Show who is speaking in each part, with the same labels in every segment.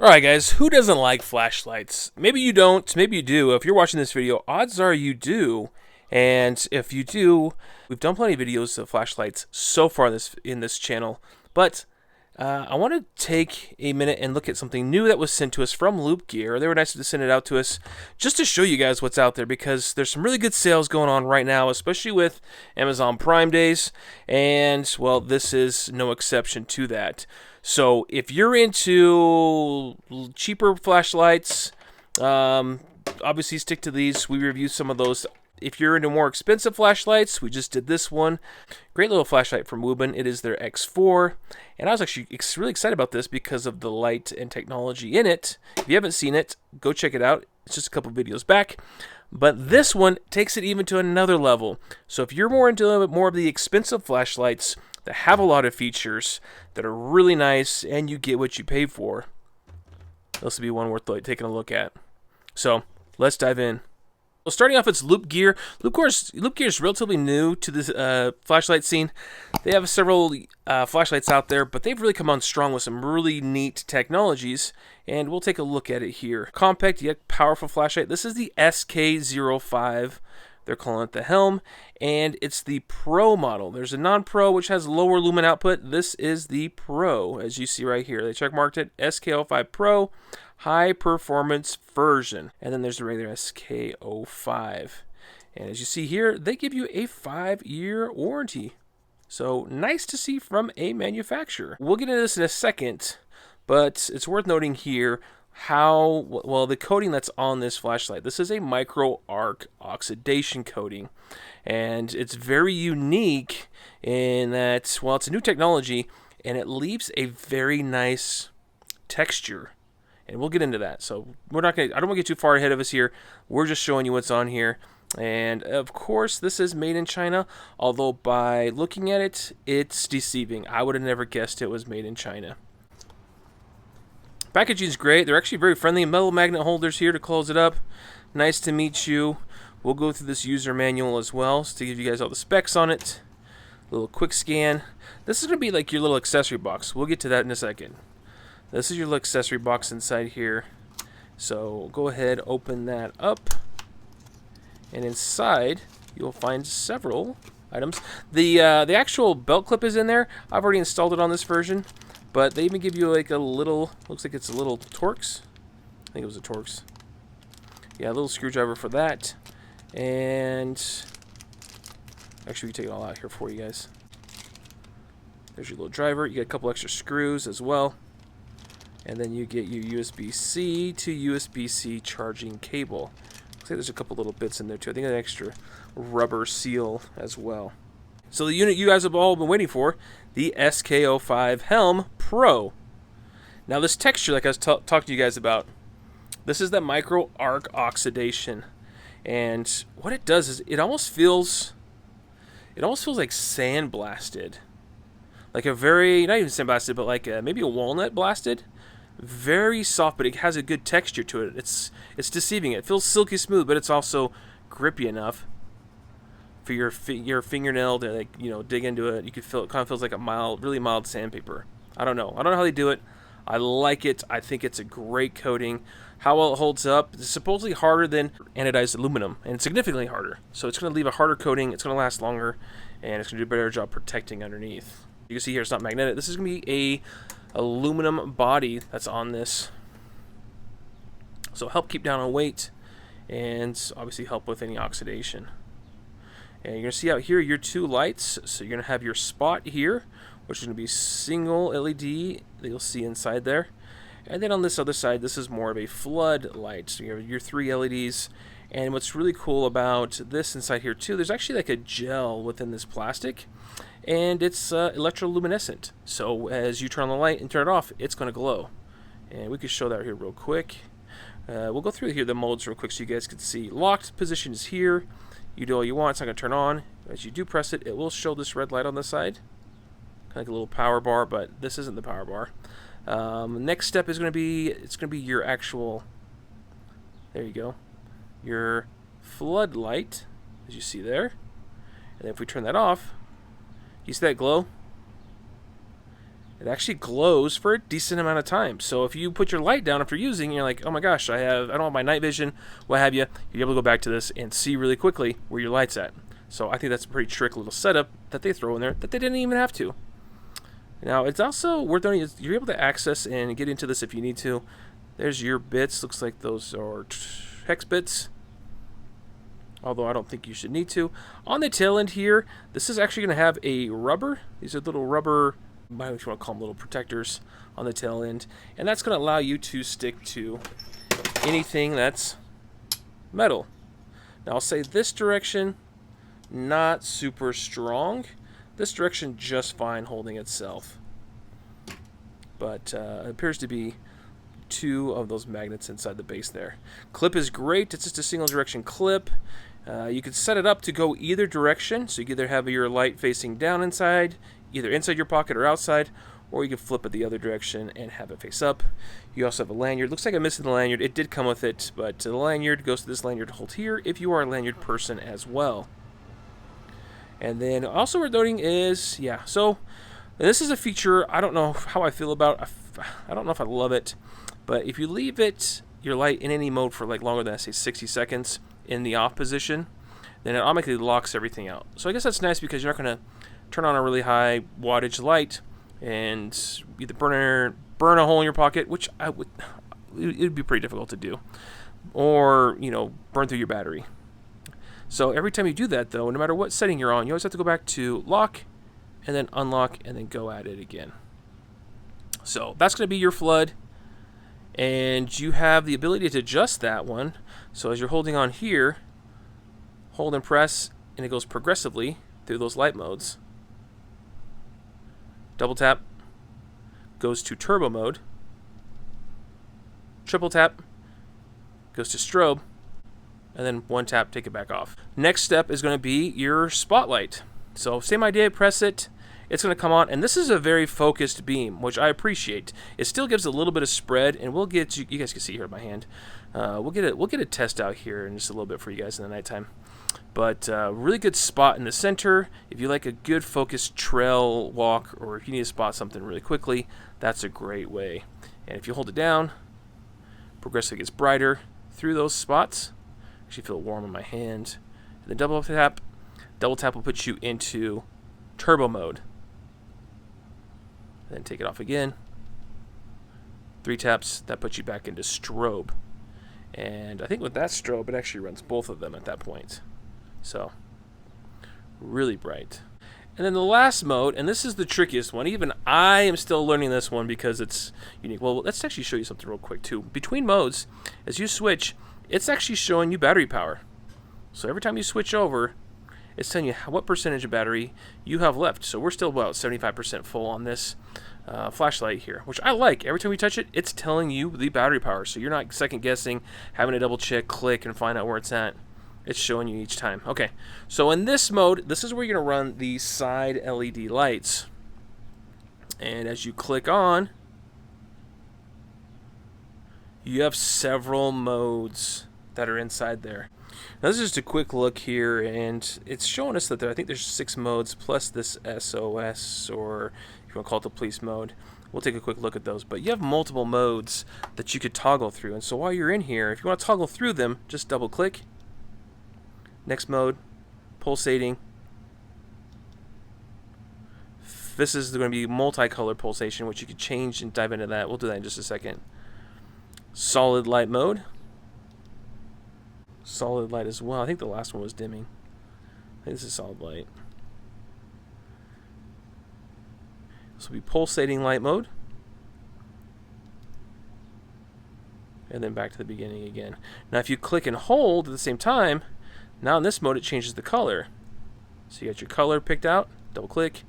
Speaker 1: Alright guys, who doesn't like flashlights? Maybe you don't, maybe you do. If you're watching this video, odds are you do. And if you do, we've done plenty of videos of flashlights so far in this channel. But I want to take a minute and look at something new that was sent to us from Loop Gear. They were nice to send it out to us just to show you guys what's out there, because there's some really good sales going on right now, especially with Amazon Prime days. And, well, this is no exception to that. So if you're into cheaper flashlights, obviously stick to these. We reviewed some of those. If you're into more expensive flashlights, we just did this one. Great little flashlight from Lumen. It is their X4. And I was actually really excited about this because of the light and technology in it. If you haven't seen it, go check it out. It's just a couple videos back. But this one takes it even to another level. So if you're more into a little bit more of the expensive flashlights that have a lot of features that are really nice and you get what you pay for, this will be one worth taking a look at. So let's dive in. Well, starting off, it's Loop Gear. Loop Gear is relatively new to this flashlight scene. They have several flashlights out there, but they've really come on strong with some really neat technologies, and we'll take a look at it here. Compact yet powerful flashlight. This is the SK-05. They're calling it the Helm, and it's the Pro model. There's a non-Pro, which has lower lumen output. This is the Pro, as you see right here. They checkmarked it, SK-05 Pro, high performance version. And then there's the regular SK-05. And as you see here, they give you a 5-year warranty. So nice to see from a manufacturer. We'll get into this in a second, but it's worth noting here how well the coating that's on this flashlight. This is a micro arc oxidation coating, and it's very unique in that, well, it's a new technology and it leaves a very nice texture, and we'll get into that. So I don't want to get too far ahead of us here. We're just showing you what's on here. And of course, this is made in China, although by looking at it, it's deceiving. I would have never guessed it was made in China. Packaging is great. They're actually very friendly. Metal magnet holders here to close it up. Nice to meet you. We'll go through this user manual as well to give you guys all the specs on it. A little quick scan. This is going to be like your little accessory box. We'll get to that in a second. This is your little accessory box inside here. So go ahead, open that up. And inside, you'll find several items. The actual belt clip is in there. I've already installed it on this version. But they even give you like a little, looks like it's a little Torx. I think it was a Torx. Yeah, a little screwdriver for that. And actually, we can take it all out here for you guys. There's your little driver. You get a couple extra screws as well. And then you get your USB-C to USB-C charging cable. Looks like there's a couple little bits in there too. I think an extra rubber seal as well. So the unit you guys have all been waiting for, the SK-05 Helm Pro. Now this texture, like I was talking to you guys about, this is that micro arc oxidation, and what it does is it almost feels like sandblasted, like a very, not even sandblasted, but like maybe a walnut blasted. Very soft, but it has a good texture to it. It's deceiving. It feels silky smooth, but it's also grippy enough for your fingernail to, like, you know, dig into it. You could feel it kind of feels like a really mild sandpaper. I don't know how they do it. I like it. I think it's a great coating. How well it holds up. It's supposedly harder than anodized aluminum, and significantly harder. So it's going to leave a harder coating. It's going to last longer, and it's going to do a better job protecting underneath. You can see here it's not magnetic. This is going to be a aluminum body that's on this. So help keep down on weight, and obviously help with any oxidation. And you're going to see out here your two lights. So you're going to have your spot here, which is going to be single LED that you'll see inside there. And then on this other side, this is more of a floodlight. So you have your 3 LEDs. And what's really cool about this inside here too, there's actually like a gel within this plastic. And it's electroluminescent. So as you turn on the light and turn it off, it's going to glow. And we can show that here real quick. We'll go through here the modes real quick so you guys can see. Locked position is here. You do all you want. It's not going to turn on. As you do press it, it will show this red light on the side. Kind of like a little power bar, but this isn't the power bar. Next step is going to be, it's going to be your actual, there you go, your floodlight, as you see there. And if we turn that off, you see that glow? it actually glows for a decent amount of time. So if you put your light down after using, you're like, oh my gosh, I don't have my night vision, what have you, you're able to go back to this and see really quickly where your light's at. So I think that's a pretty trick little setup that they throw in there that they didn't even have to. Now it's also worth noting you're able to access and get into this if you need to. There's your bits. Looks like those are hex bits, although I don't think you should need to. On the tail end here, this is actually going to have a rubber. These are little rubber, what you want to call them, little protectors on the tail end, and that's going to allow you to stick to anything that's metal. Now I'll say this direction, not super strong. This direction just fine holding itself. But it appears to be 2 of those magnets inside the base there. Clip is great. It's just a single direction clip. You can set it up to go either direction. So you can either have your light facing down inside, either inside your pocket or outside, or you can flip it the other direction and have it face up. You also have a lanyard. Looks like I'm missing the lanyard. It did come with it, but the lanyard goes to this lanyard to hold here if you are a lanyard person as well. And then also worth noting is, yeah, so this is a feature I don't know how I feel about. I don't know if I love it, but if you leave your light in any mode for like longer than, say, 60 seconds in the off position, then it automatically locks everything out. So I guess that's nice because you're not going to turn on a really high wattage light and either burn a hole in your pocket, which it'd be pretty difficult to do, or, you know, burn through your battery. So every time you do that, though, no matter what setting you're on, you always have to go back to lock and then unlock and then go at it again. So that's going to be your flood, and you have the ability to adjust that one. So as you're holding on here, hold and press, and it goes progressively through those light modes. Double tap goes to turbo mode. Triple tap goes to strobe. And then 1 tap, take it back off. Next step is going to be your spotlight. So same idea, press it, it's going to come on, and this is a very focused beam, which I appreciate. It still gives a little bit of spread, and we'll get you guys can see here in my hand. We'll get a test out here in just a little bit for you guys in the nighttime. But really good spot in the center. If you like a good focused trail walk, or if you need to spot something really quickly, that's a great way. And if you hold it down, progressively gets brighter through those spots. Actually feel warm in my hand. And then double tap will put you into turbo mode. Then take it off again. 3 taps, that puts you back into strobe. And I think with that strobe, it actually runs both of them at that point. So, really bright. And then the last mode, and this is the trickiest one. Even I am still learning this one because it's unique. Well, let's actually show you something real quick too. Between modes, as you switch, it's actually showing you battery power. So every time you switch over, it's telling you what percentage of battery you have left. So we're still about 75% full on this flashlight here, which I like. Every time we touch it, it's telling you the battery power. So you're not second guessing, having to double check, click, and find out where it's at. It's showing you each time. Okay, so in this mode, this is where you're going to run the side LED lights. And as you click on, you have several modes that are inside there. Now this is just a quick look here, and it's showing us that I think there's 6 modes plus this SOS, or if you want to call it the police mode. We'll take a quick look at those, but you have multiple modes that you could toggle through. And so while you're in here, if you want to toggle through them, just double click. Next mode, pulsating. This is going to be multicolor pulsation, which you could change and dive into that. We'll do that in just a second. Solid light mode. Solid light as well. I think the last one was dimming. I think this is solid light. This will be pulsating light mode. And then back to the beginning again. Now if you click and hold at the same time, now in this mode it changes the color. So you got your color picked out, double click.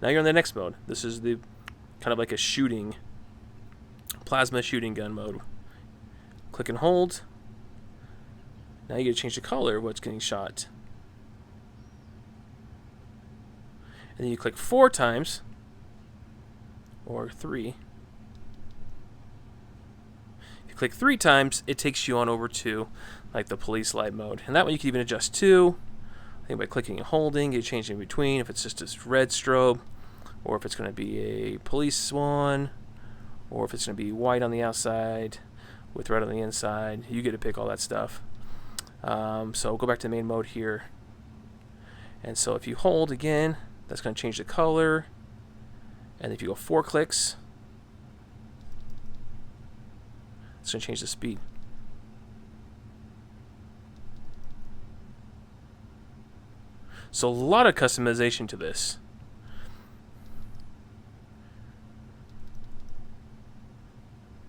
Speaker 1: Now you're in the next mode. This is the kind of like a shooting, plasma shooting gun mode. Click and hold. Now you get to change the color of what's getting shot. And then you click 4 times, or 3. If you click 3 times, it takes you on over to like the police light mode. And that one you can even adjust to. I think by clicking and holding, you change in between. If it's just a red strobe, or if it's going to be a police one, or if it's going to be white on the outside with red on the inside. You get to pick all that stuff. So go back to main mode here. And so if you hold again, that's going to change the color. And if you go 4 clicks, it's going to change the speed. So a lot of customization to this.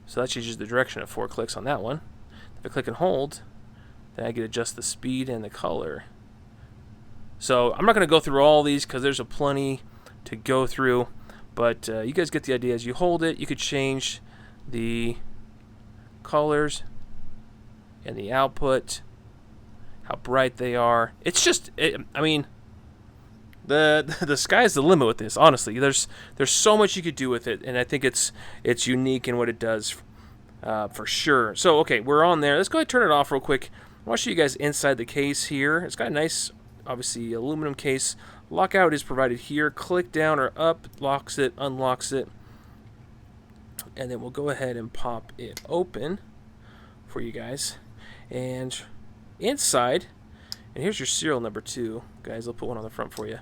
Speaker 1: So that changes the direction of 4 clicks on that one. If I click and hold, then I get to adjust the speed and the color. So I'm not going to go through all these because there's a plenty to go through. But you guys get the idea. As you hold it, you could change the colors and the output, how bright they are. It's just, I mean, the sky's the limit with this. Honestly, there's so much you could do with it, and I think it's unique in what it does, for sure. So okay, we're on there. Let's go ahead and turn it off real quick. I want to show you guys inside the case here. It's got a nice, obviously, aluminum case. Lockout is provided here. Click down or up, locks it, unlocks it. And then we'll go ahead and pop it open for you guys. And inside, and here's your serial number 2. Guys, I'll put one on the front for you.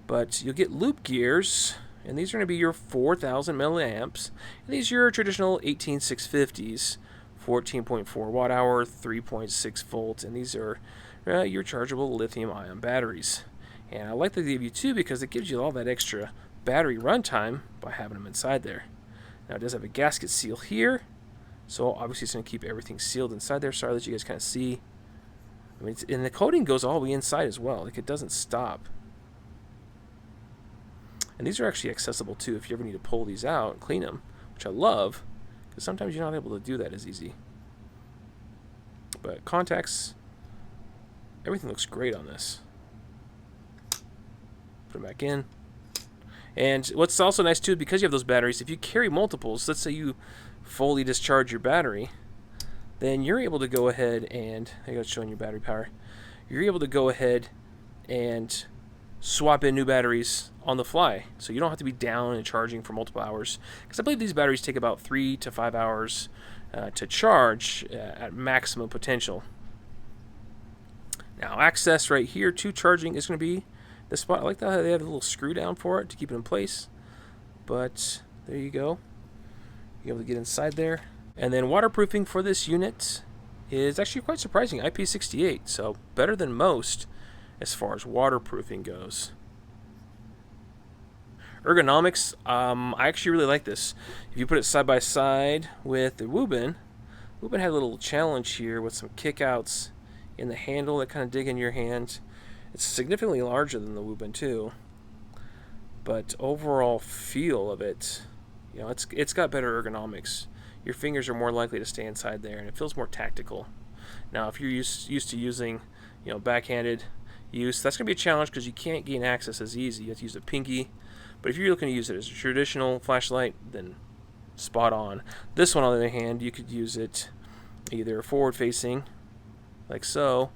Speaker 1: But you'll get loop gears, and these are going to be your 4,000 milliamps. And these are your traditional 18650s, 14.4 watt hour, 3.6 volts, and these are your chargeable lithium-ion batteries. And I like that they give you 2 because it gives you all that extra battery runtime by having them inside there. Now it does have a gasket seal here, so obviously it's going to keep everything sealed inside there. Sorry that you guys kind of see. I mean, and the coating goes all the way inside as well. Like, it doesn't stop. And these are actually accessible too if you ever need to pull these out and clean them, which I love, because sometimes you're not able to do that as easy. But contacts, everything looks great on this. Put them back in. And what's also nice too, because you have those batteries, if you carry multiples, let's say you fully discharge your battery, then you're able to go ahead and, I got showing your battery power, you're able to go ahead and swap in new batteries on the fly. So you don't have to be down and charging for multiple hours, because I believe these batteries take about 3 to 5 hours to charge at maximum potential. Now access right here to charging is going to be the spot. I like that they have a little screw down for it to keep it in place. But there you go. You're able to get inside there. And then waterproofing for this unit is actually quite surprising. IP68, so better than most as far as waterproofing goes. Ergonomics, I actually really like this. If you put it side by side with the Lumen had a little challenge here with some kickouts in the handle that kind of dig in your hand. It's significantly larger than the Lumen too, but overall feel of it, you know, it's got better ergonomics. Your fingers are more likely to stay inside there, and it feels more tactical. Now, if you're used to using, you know, backhanded use, that's going to be a challenge because you can't gain access as easy. You have to use a pinky. But if you're looking to use it as a traditional flashlight, then spot on. This one, on the other hand, you could use it either forward-facing, like so,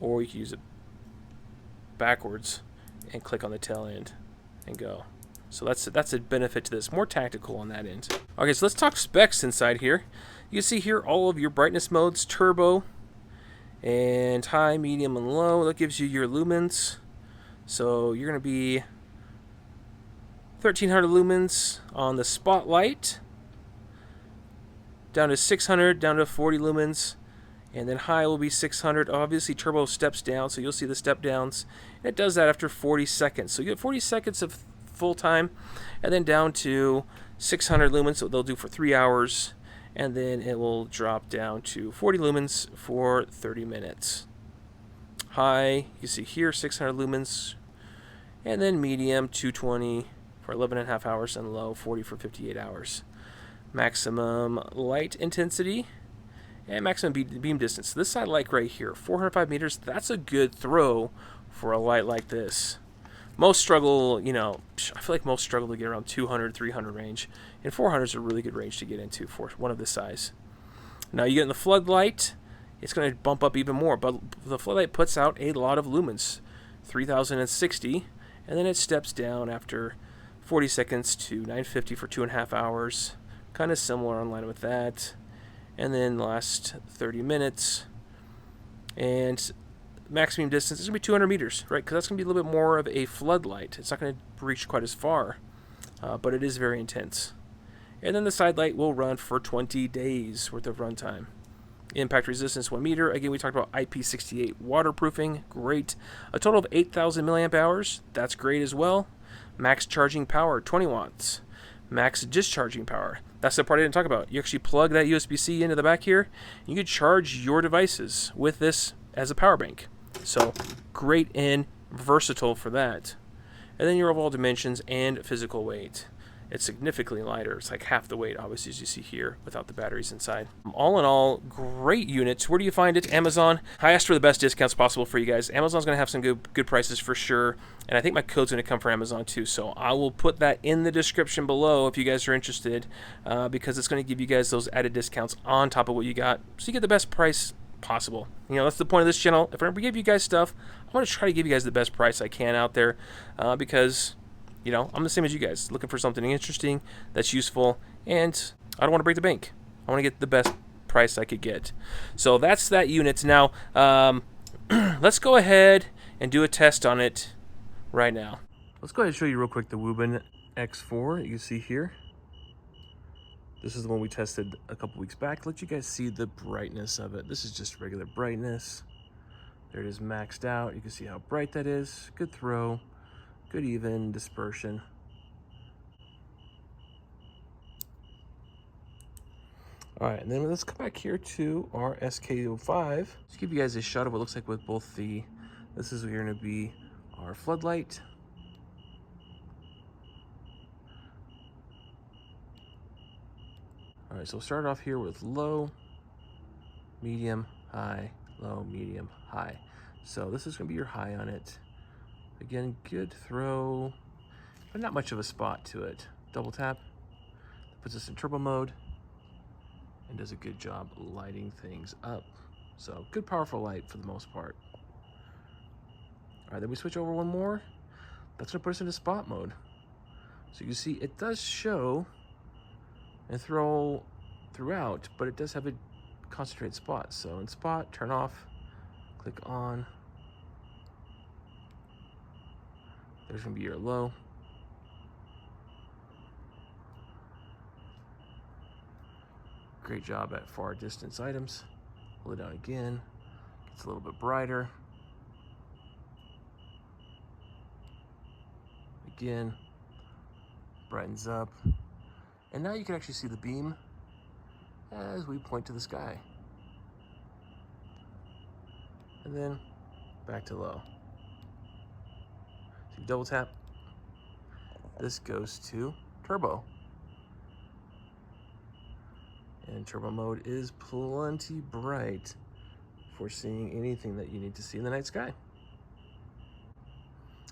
Speaker 1: or you could use it backwards and click on the tail end and go. So that's a benefit to this. More tactical on that end. Okay, so let's talk specs inside here. You can see here all of your brightness modes, turbo, and high, medium, and low. That gives you your lumens. So you're going to be 1300 lumens on the spotlight, down to 600, down to 40 lumens, and then high will be 600. Obviously turbo steps down, so you'll see the step downs. And it does that after 40 seconds. So you get 40 seconds of full time, and then down to 600 lumens, so they'll do for 3 hours, and then it will drop down to 40 lumens for 30 minutes. High, you see here, 600 lumens, and then medium, 220 for 11.5 hours, and low, 40 for 58 hours. Maximum light intensity and maximum beam distance. So this Sidelight right here, 405 meters, that's a good throw for a light like this. Most struggle, you know, I feel like most struggle to get around 200, 300 range, and 400 is a really good range to get into for one of this size. Now you get in the Floodlight, it's going to bump up even more, but the Floodlight puts out a lot of lumens, 3060, and then it steps down after 40 seconds to 950 for 2.5 hours. Kind of similar in line with that. And then last 30 minutes. And max beam distance is going to be 200 meters, right? Because that's going to be a little bit more of a floodlight. It's not going to reach quite as far, but it is very intense. And then the Sidelight will run for 20 days worth of runtime. Impact resistance 1 meter. Again, we talked about IP68 waterproofing. Great. A total of 8,000 milliamp hours. That's great as well. Max charging power 20 watts. Max discharging power. That's the part I didn't talk about. You actually plug that USB-C into the back here. You can charge your devices with this as a power bank. So great and versatile for that. And then your overall dimensions and physical weight. It's significantly lighter. It's like half the weight, obviously, as you see here, without the batteries inside. All in all, great units. Where do you find it? Amazon. I asked for the best discounts possible for you guys. Amazon's going to have some good prices for sure. And I think my code's going to come for Amazon too. So I will put that in the description below if you guys are interested, because it's going to give you guys those added discounts on top of what you got. So you get the best price possible. You know, that's the point of this channel. If I ever give you guys stuff, I'm going to try to give you guys the best price I can out there, because you know, I'm the same as you guys, looking for something interesting that's useful, and I don't want to break the bank. I want to get the best price I could get. So that's that unit. Now, let's go ahead and do a test on it right now. Let's go ahead and show you real quick the Lumen X4 you can see here. This is the one we tested a couple weeks back. Let you guys see the brightness of it. This is just regular brightness. There it is maxed out. You can see how bright that is. Good throw. Good even dispersion. All right, and then let's come back here to our SK-05. Let's give you guys a shot of what it looks like with both the, this is going to be our floodlight. All right, so we'll start off here with low, medium, high, low, medium, high. So this is going to be your high on it. Again, good throw, but not much of a spot to it. Double tap, puts us in turbo mode, and does a good job lighting things up. So good powerful light for the most part. All right, then we switch over one more. That's gonna put us into spot mode. So you can see it does show and throw throughout, but it does have a concentrated spot. So in spot, turn off, click on. There's gonna be your low. Great job at far distance items. Pull it down again. Gets a little bit brighter. Again, brightens up. And now you can actually see the beam as we point to the sky. And then back to low. So you double tap. This goes to turbo. And turbo mode is plenty bright for seeing anything that you need to see in the night sky.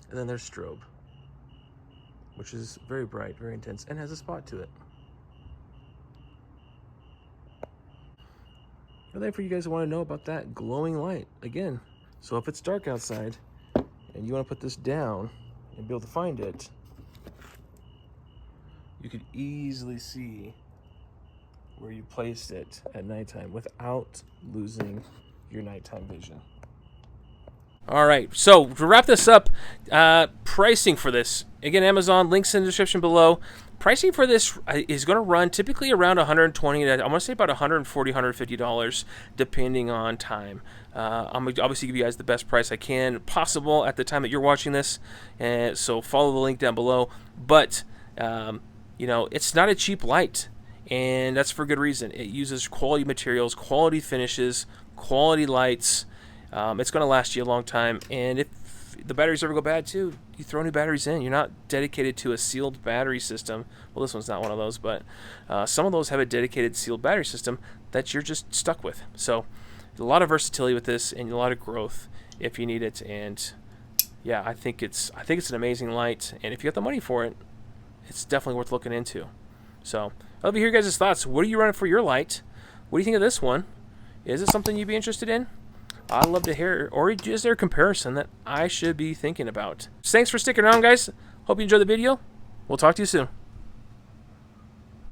Speaker 1: And then there's strobe, which is very bright, very intense, and has a spot to it. And then for you guys who want to know about that glowing light, again, so if it's dark outside and you want to put this down and be able to find it, you could easily see where you placed it at nighttime without losing your nighttime vision. All right, so to wrap this up, pricing for this, again, Amazon, links in the description below. Pricing for this is going to run typically around $120 to, I want to say about $140, $150, depending on time. I'm going to obviously give you guys the best price I can possible at the time that you're watching this, and so follow the link down below. But, you know, it's not a cheap light, and that's for good reason. It uses quality materials, quality finishes, quality lights. It's going to last you a long time, and if the batteries ever go bad too, you throw new batteries in. You're not dedicated to a sealed battery system. Well, this one's not one of those, but some of those have a dedicated sealed battery system that you're just stuck with. So a lot of versatility with this, and a lot of growth if you need it. And yeah, I think it's an amazing light, and if you got the money for it, it's definitely worth looking into. So I'd love to hear your guys' thoughts. What are you running for your light? What do you think of this one? Is it something you'd be interested in? I'd love to hear, or is there a comparison that I should be thinking about? Thanks for sticking around, guys. Hope you enjoyed the video. We'll talk to you soon.